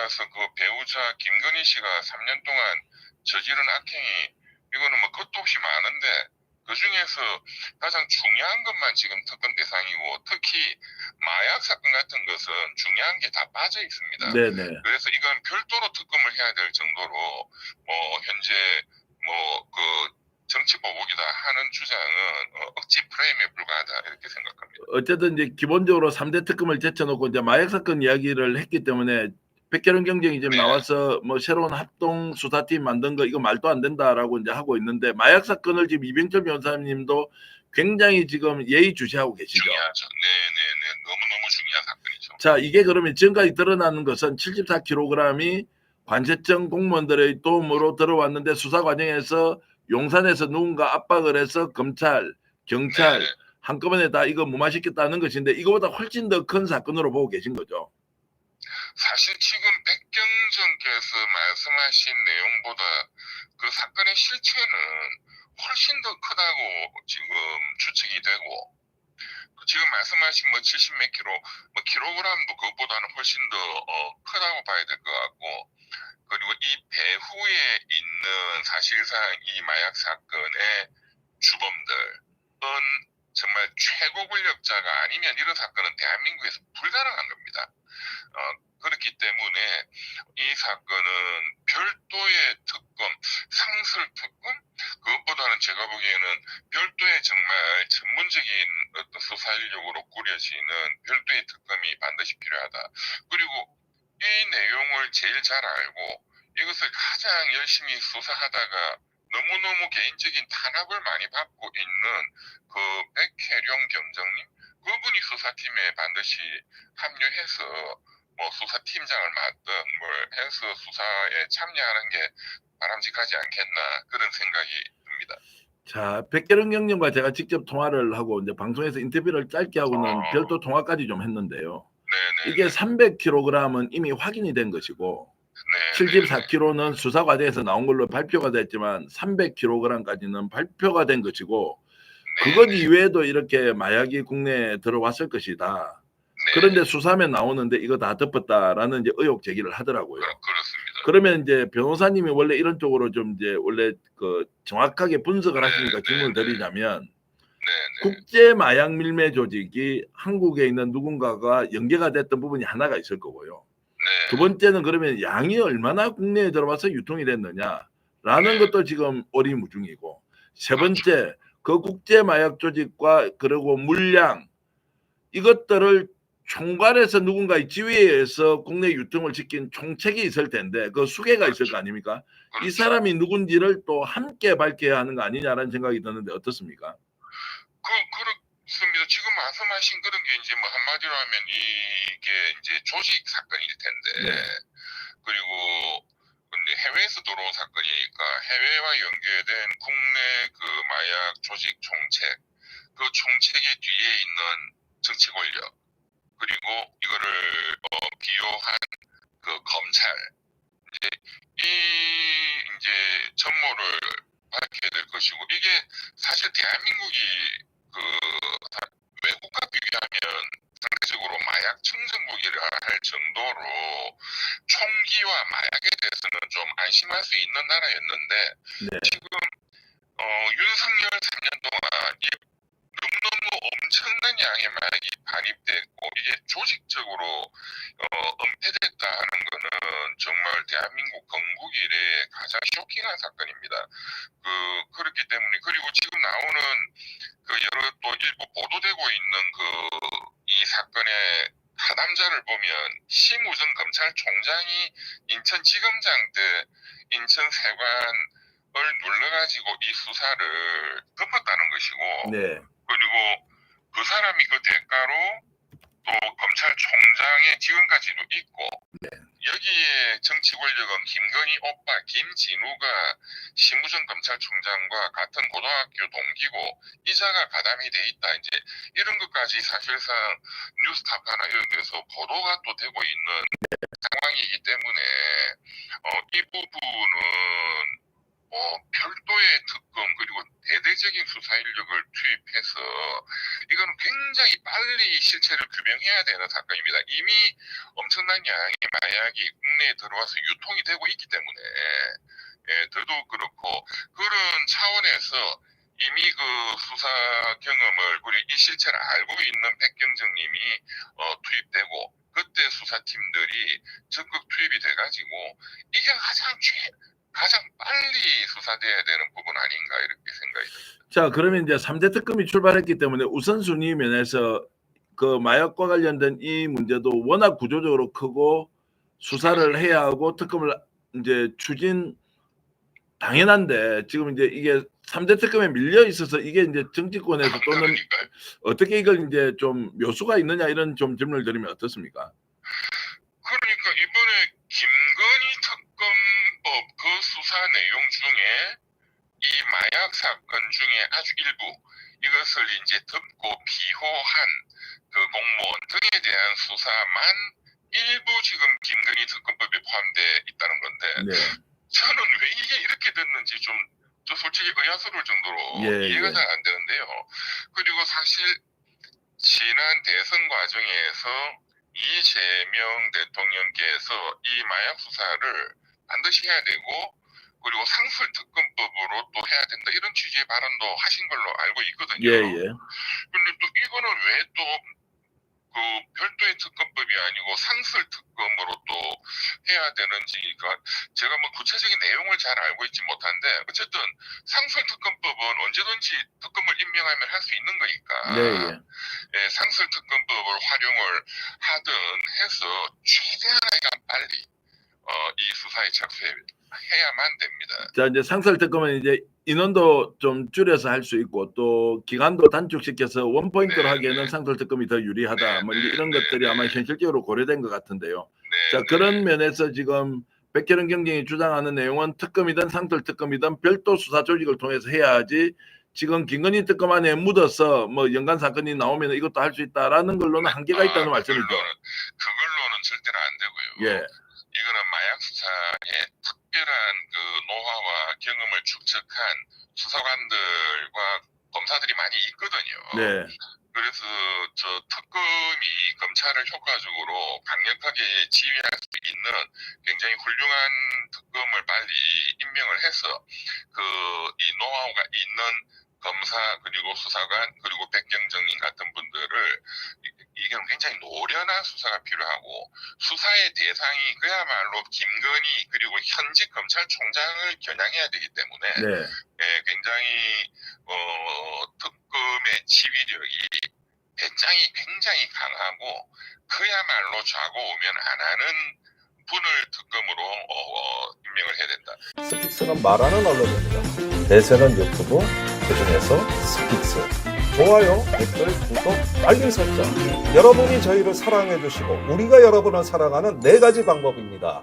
따라서 그 배우자 김건희 씨가 3년 동안 저지른 악행이 이거는 뭐 끝도 없이 많은데 그 중에서 가장 중요한 것만 지금 특검 대상이고 특히 마약 사건 같은 것은 중요한 게 다 빠져 있습니다. 네네. 그래서 이건 별도로 특검을 해야 될 정도로 현재 그 정치 보복이다 하는 주장은 억지 프레임에 불과하다 이렇게 생각합니다. 어쨌든 이제 기본적으로 3대 특검을 제쳐놓고 이제 마약 사건 이야기를 했기 때문에 백계련 경쟁이 지금 네. 나와서 뭐 새로운 합동 수사팀 만든 거 이거 말도 안 된다라고 이제 하고 있는데 마약 사건을 지금 이병철 변호사님도 굉장히 지금 예의주시하고 계시죠. 중요하죠. 네네네. 너무너무 중요한 사건이죠. 자, 이게 그러면 지금까지 드러나는 것은 74kg이 관세청 공무원들의 도움으로 들어왔는데 수사 과정에서 용산에서 누군가 압박을 해서 검찰, 경찰 네. 한꺼번에 다 이거 무마시켰다는 것인데 이거보다 훨씬 더 큰 사건으로 보고 계신 거죠. 사실 지금 백경정께서 말씀하신 내용보다 그 사건의 실체는 훨씬 더 크다고 지금 추측이 되고 지금 말씀하신 70 몇 킬로, 킬로그램도 그것보다는 훨씬 더 크다고 봐야 될 것 같고 그리고 이 배후에 있는 사실상 이 마약 사건의 주범들은 정말 최고 권력자가 아니면 이런 사건은 대한민국에서 불가능한 겁니다. 그렇기 때문에 이 사건은 별도의 특검, 상설 특검? 그것보다는 제가 보기에는 별도의 정말 전문적인 어떤 수사 인력으로 꾸려지는 별도의 특검이 반드시 필요하다. 그리고 이 내용을 제일 잘 알고 이것을 가장 열심히 수사하다가 너무너무 개인적인 탄압을 많이 받고 있는 그 백혜령 경정님 그분이 수사팀에 반드시 합류해서 수사팀장을 맡든 뭘 해서 수사에 참여하는 게 바람직하지 않겠나 그런 생각이 듭니다. 자, 백계령 경정과 제가 직접 통화를 하고 이제 방송에서 인터뷰를 짧게 하고는 별도 통화까지 좀 했는데요. 네네. 이게 300kg은 이미 확인이 된 것이고 네. 74kg는 수사 과정에서 나온 걸로 발표가 됐지만 300kg까지는 발표가 된 것이고 그것 이외에도 이렇게 마약이 국내에 들어왔을 것이다. 그런데 수사하면 나오는데 이거 다 덮었다라는 이제 의혹 제기를 하더라고요. 그렇습니다. 그러면 이제 변호사님이 원래 이런 쪽으로 좀 이제 원래 그 정확하게 분석을 하시니까 질문을 드리자면 국제 마약 밀매 조직이 한국에 있는 누군가가 연계가 됐던 부분이 하나가 있을 거고요. 두 번째는 그러면 양이 얼마나 국내에 들어와서 유통이 됐느냐라는 것도 지금 오리무중이고 세 번째 그 국제 마약 조직과 그리고 물량 이것들을 총괄해서 누군가의 지휘에 의해서 국내 유통을 시킨 총책이 있을 텐데 그 수계가 있을 거 아닙니까? 이 사람이 누군지를 또 함께 밝혀야 하는 거 아니냐라는 생각이 드는데 어떻습니까? 그렇습니다. 지금 말씀하신 그런 게 이제 한마디로 하면 이게 이제 조직 사건일 텐데 그리고 근데 해외에서 들어온 사건이니까 해외와 연계된 국내 그 마약 조직 총책 그 총책의 뒤에 있는 정치 권력 그리고 이거를 비호한 그 검찰 이제 전모를 밝혀야 될 것이고 이게 사실 대한민국이 그 외국과 비교하면 상대적으로 마약 청정국이라 할 정도로 총기와 마약에 대해서는 좀 안심할 수 있는 나라였는데 지금 윤석열 4년 동안 너무너무 엄청난 양의 마약이 반입됐고 이게 조직적으로 은폐됐다 하는 거는 정말 대한민국 건국 이래 가장 쇼킹한 사건입니다. 그렇기 때문에 그리고 지금 나오는 그 여러 또 일부 보도되고 있는 이 사건의 하남자를 보면 심우정 검찰총장이 인천지검장 때 인천 세관을 눌러가지고 이 수사를 덮었다는 것이고 그리고 그 사람이 그 대가로 또 검찰총장의 지금까지도 있고 여기에 정치 권력은 김건희 오빠 김진우가 심우정 검찰총장과 같은 고등학교 동기고 이자가 가담이 돼 있다 이제 이런 것까지 사실상 뉴스타파나 이런 데서 보도가 또 되고 있는 상황이기 때문에 이 부분은 별도의 특검 그리고 대대적인 수사 인력을 투입해 해서 이거는 굉장히 빨리 실체를 규명해야 되는 사건입니다. 이미 엄청난 양의 마약이 국내에 들어와서 유통이 되고 있기 때문에 더더욱 그렇고 그런 차원에서 이미 그 수사 경험을 그리고 이 실체를 알고 있는 백경정님이 투입되고 그때 수사팀들이 적극 투입이 돼가지고 이게 가장 빨리 수사돼야 되는 부분 아닌가 이렇게 생각이 듭니다. 자, 그러면 이제 3대 특검이 출발했기 때문에 우선순위 면에서 그 마약과 관련된 이 문제도 워낙 구조적으로 크고 수사를 해야 하고 특검을 이제 추진 당연한데 지금 이제 이게 3대 특검에 밀려 있어서 이게 이제 정치권에서 또는 그러니까요. 어떻게 이걸 이제 좀 묘수가 있느냐 이런 좀 질문을 드리면 어떻습니까? 그러니까 이번에 김건희 특검법 그 수사 내용 중에 이 마약 사건 중에 아주 일부 이것을 이제 덮고 비호한 그 공무원 등에 대한 수사만 일부 지금 김건희 특검법에 포함되어 있다는 건데 네. 저는 왜 이게 이렇게 됐는지 좀 솔직히 의아스러울 정도로 예, 이해가 잘 안 되는데요. 그리고 사실 지난 대선 과정에서 이재명 대통령께서 이 마약 수사를 반드시 해야 되고 그리고 상설특검법으로 또 해야 된다 이런 취지의 발언도 하신 걸로 알고 있거든요. 예. 근데 또 이거는 왜 또 그 별도의 특검법이 아니고 상설특검으로 또 해야 되는지가 제가 뭐 구체적인 내용을 잘 알고 있지 못한데 어쨌든 상설특검법은 언제든지 특검을 임명하면 할 수 있는 거니까 네. 상설특검법을 활용을 하든 해서 최대한 빨리 이 수사에 착수해야만 됩니다. 자, 이제 상설 특검은 이제 인원도 좀 줄여서 할 수 있고 또 기간도 단축시켜서 원포인트로 하기에는 상설 특검이 더 유리하다. 뭐 이런 것들이 아마 현실적으로 고려된 것 같은데요. 자, 그런 면에서 지금 백혜련 경쟁이 주장하는 내용은 특검이든 상설 특검이든 별도 수사 조직을 통해서 해야지 지금 김건희 특검 안에 묻어서 뭐 연관 사건이 나오면 이것도 할 수 있다라는 걸로는 한계가 있다는 말씀이죠. 그걸로는 절대로 안 되고요. 예. 이거는 마약 수사에 특별한 그 노하우와 경험을 축적한 수사관들과 검사들이 많이 있거든요. 네. 그래서 저 특검이 검찰을 효과적으로 강력하게 지휘할 수 있는 굉장히 훌륭한 특검을 빨리 임명을 해서 그 이 노하우가 있는 검사 그리고 수사관 그리고 백경정님 같은 분들을 이게 굉장히 노련한 수사가 필요하고 수사의 대상이 그야말로 김건희 그리고 현직 검찰총장을 겨냥해야 되기 때문에 굉장히 특검의 지휘력이 굉장히 강하고 그야말로 좌고 우면 안 하는 분을 특검으로 임명을 해야 된다. 스픽스는 말하는 언론입니다. 대세는 유튜브, 그중에서 스픽스. 좋아요, 댓글, 구독, 알림 설정. 여러분이 저희를 사랑해 주시고 우리가 여러분을 사랑하는 4가지 방법입니다.